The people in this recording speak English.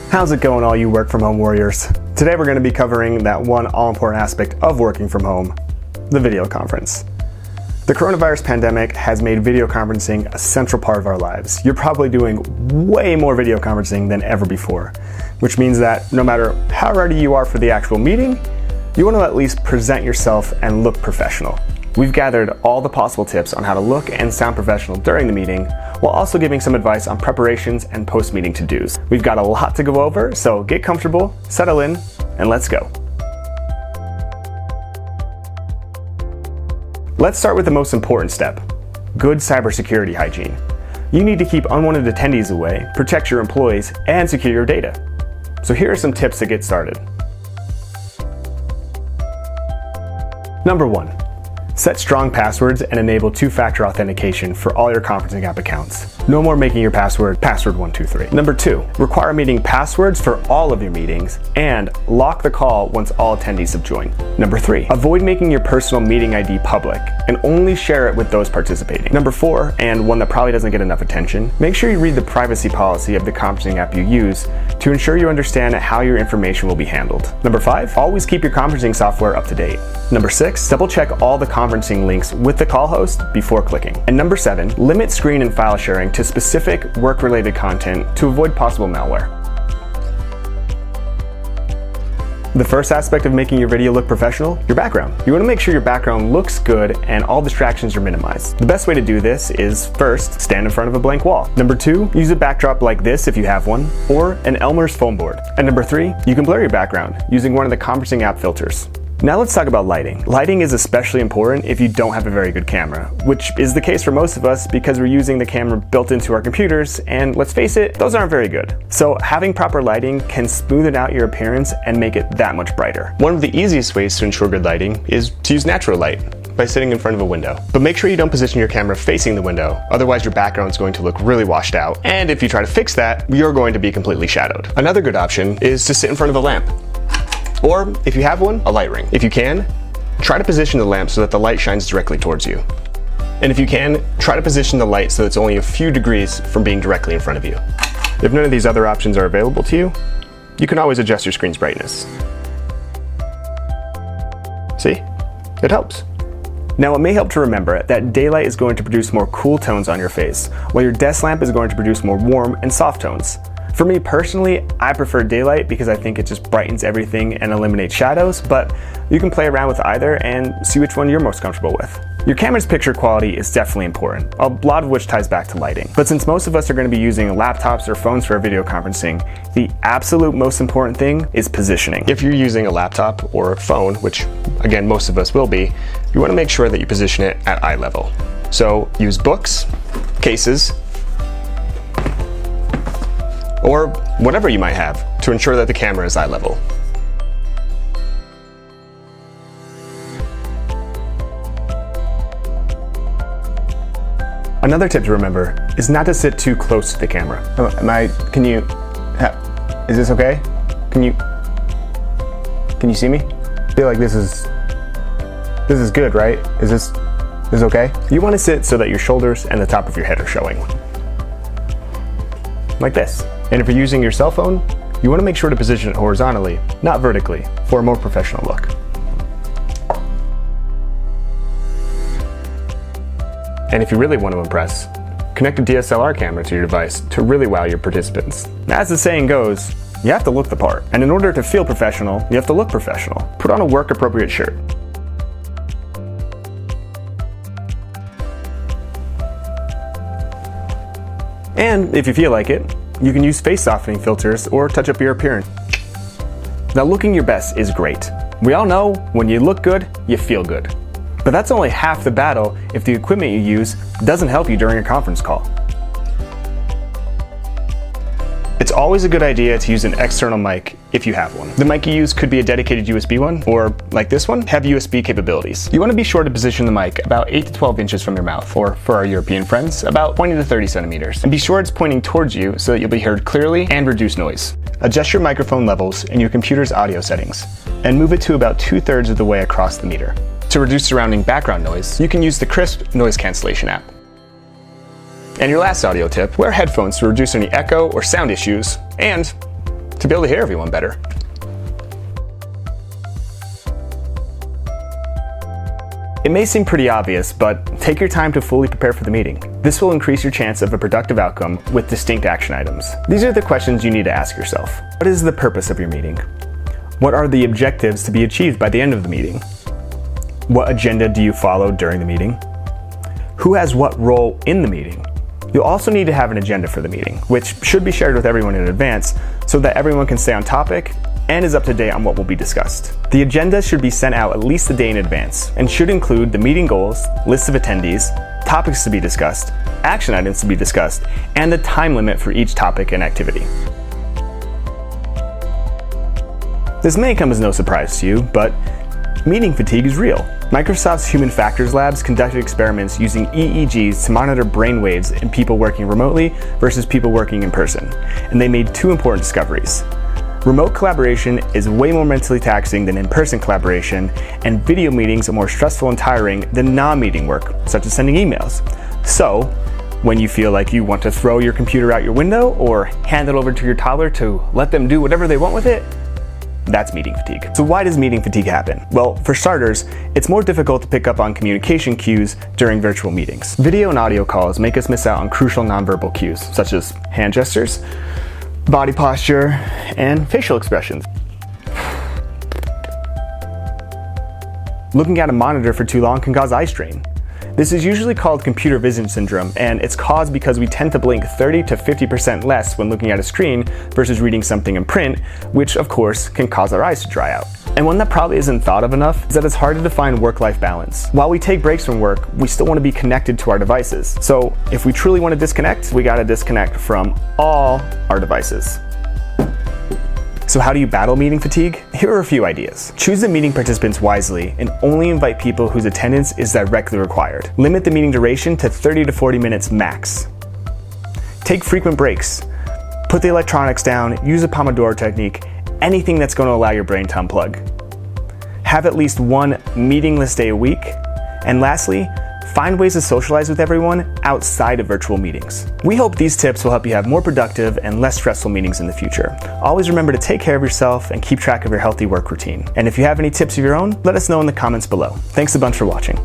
How's it going, all you work from home warriors? Today we're going to be covering that one all-important aspect of working from home, the video conference. The coronavirus pandemic has made video conferencing a central part of our lives. You're probably doing way more video conferencing than ever before, which means that no matter how ready you are for the actual meeting, you want to at least present yourself and look professional. We've gathered all the possible tips on how to look and sound professional during the meeting, while also giving some advice on preparations and post-meeting to-dos. We've got a lot to go over, so get comfortable, settle in, and let's go. Let's start with the most important step, good cybersecurity hygiene. You need to keep unwanted attendees away, protect your employees, and secure your data. So here are some tips to get started. Number 1. Set strong passwords and enable two-factor authentication for all your conferencing app accounts. No more making your password password123. Number 2, require meeting passwords for all of your meetings and lock the call once all attendees have joined. Number 3, avoid making your personal meeting ID public and only share it with those participating. Number 4, and one that probably doesn't get enough attention, make sure you read the privacy policy of the conferencing app you use to ensure you understand how your information will be handled. Number 5, always keep your conferencing software up to date. Number 6, double check all the conferencing links with the call host before clicking. And number 7, limit screen and file sharing to specific work-related content to avoid possible malware. The first aspect of making your video look professional, your background. You want to make sure your background looks good and all distractions are minimized. The best way to do this is, first, stand in front of a blank wall. Number 2, use a backdrop like this if you have one, or an Elmer's foam board. And number 3, you can blur your background using one of the conferencing app filters. Now let's talk about lighting. Lighting is especially important if you don't have a very good camera, which is the case for most of us because we're using the camera built into our computers, and let's face it, those aren't very good. So having proper lighting can smoothen out your appearance and make it that much brighter. One of the easiest ways to ensure good lighting is to use natural light by sitting in front of a window. But make sure you don't position your camera facing the window, otherwise your background is going to look really washed out, and if you try to fix that, you're going to be completely shadowed. Another good option is to sit in front of a lamp. Or, if you have one, a light ring. If you can, try to position the lamp so that the light shines directly towards you. And if you can, try to position the light so it's only a few degrees from being directly in front of you. If none of these other options are available to you, you can always adjust your screen's brightness. See? It helps. Now it may help to remember that daylight is going to produce more cool tones on your face, while your desk lamp is going to produce more warm and soft tones. For me personally, I prefer daylight because I think it just brightens everything and eliminates shadows, but you can play around with either and see which one you're most comfortable with. Your camera's picture quality is definitely important, a lot of which ties back to lighting. But since most of us are going to be using laptops or phones for our video conferencing, the absolute most important thing is positioning. If you're using a laptop or a phone, which again most of us will be, you want to make sure that you position it at eye level. So use books, cases, or whatever you might have to ensure that the camera is eye level. Another tip to remember is not to sit too close to the camera. Is this okay? Can you see me? I feel like this is good, right? Is this okay? You want to sit so that your shoulders and the top of your head are showing. Like this. And if you're using your cell phone, you want to make sure to position it horizontally, not vertically, for a more professional look. And if you really want to impress, connect a DSLR camera to your device to really wow your participants. As the saying goes, you have to look the part. And in order to feel professional, you have to look professional. Put on a work-appropriate shirt. And if you feel like it, you can use face softening filters or touch up your appearance. Now, looking your best is great. We all know when you look good, you feel good. But that's only half the battle if the equipment you use doesn't help you during a conference call. It's always a good idea to use an external mic if you have one. The mic you use could be a dedicated USB one, or like this one, have USB capabilities. You want to be sure to position the mic about 8 to 12 inches from your mouth, or for our European friends, about 20 to 30 centimeters. And be sure it's pointing towards you so that you'll be heard clearly and reduce noise. Adjust your microphone levels in your computer's audio settings, and move it to about 2/3 of the way across the meter. To reduce surrounding background noise, you can use the Krisp noise cancellation app. And your last audio tip, wear headphones to reduce any echo or sound issues, and to be able to hear everyone better. It may seem pretty obvious, but take your time to fully prepare for the meeting. This will increase your chance of a productive outcome with distinct action items. These are the questions you need to ask yourself. What is the purpose of your meeting? What are the objectives to be achieved by the end of the meeting? What agenda do you follow during the meeting? Who has what role in the meeting? You'll also need to have an agenda for the meeting, which should be shared with everyone in advance so that everyone can stay on topic and is up to date on what will be discussed. The agenda should be sent out at least a day in advance and should include the meeting goals, lists of attendees, topics to be discussed, action items to be discussed, and the time limit for each topic and activity. This may come as no surprise to you, but meeting fatigue is real. Microsoft's Human Factors Labs conducted experiments using EEGs to monitor brain waves in people working remotely versus people working in person, and they made two important discoveries. Remote collaboration is way more mentally taxing than in-person collaboration, and video meetings are more stressful and tiring than non-meeting work, such as sending emails. So, when you feel like you want to throw your computer out your window or hand it over to your toddler to let them do whatever they want with it, that's meeting fatigue. So why does meeting fatigue happen? Well, for starters, it's more difficult to pick up on communication cues during virtual meetings. Video and audio calls make us miss out on crucial nonverbal cues, such as hand gestures, body posture, and facial expressions. Looking at a monitor for too long can cause eye strain. This is usually called computer vision syndrome, and it's caused because we tend to blink 30 to 50% less when looking at a screen versus reading something in print, which of course can cause our eyes to dry out. And one that probably isn't thought of enough is that it's hard to define work-life balance. While we take breaks from work, we still want to be connected to our devices. So if we truly want to disconnect, we gotta disconnect from all our devices. So how do you battle meeting fatigue? Here are a few ideas. Choose the meeting participants wisely and only invite people whose attendance is directly required. Limit the meeting duration to 30 to 40 minutes max. Take frequent breaks. Put the electronics down, use a Pomodoro technique, anything that's going to allow your brain to unplug. Have at least one meetingless day a week. And lastly, find ways to socialize with everyone outside of virtual meetings. We hope these tips will help you have more productive and less stressful meetings in the future. Always remember to take care of yourself and keep track of your healthy work routine. And if you have any tips of your own, let us know in the comments below. Thanks a bunch for watching.